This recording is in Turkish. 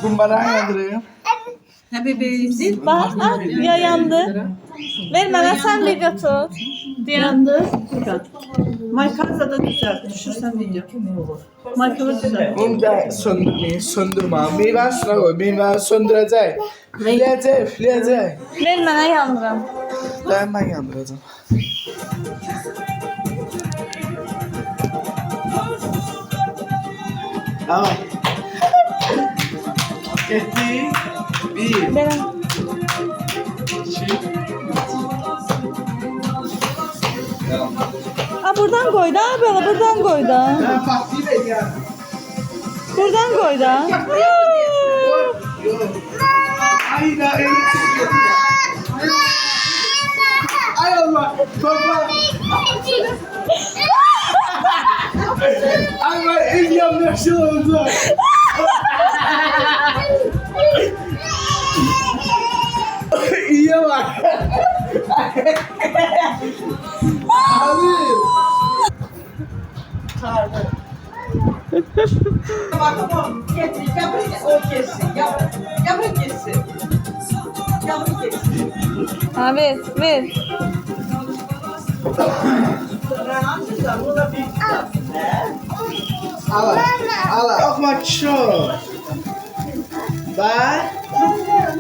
Kumbarayı yandırayım. Happy bak, ya yandı. Ver bana sen bir götür. Yandı. Markanı da düzelt. Düşürsen video. Markanı düzelt. Bunu da söndürmeyin, söndürme. Meyven şuna koy, meyven söndürecek. Üfleyecek, üfleyecek. Ver bana yandıram. Ben yandıracağım. Tamam. Gitti. Bir. Benim. İki. Ha buradan koy da böyle buradan koy da. Ben patlayayım ya. Buradan koy da. Yok. Ay da elektrik yok. Ay Allah. Baba. Ay ben el yanlış oldu. İyi bak. Abi. Bakalım. Getir. Yavru o kessin. Yavru kessin. Yavru kessin. Ha ver ver. Ala. Ala. Okma şu. Bak.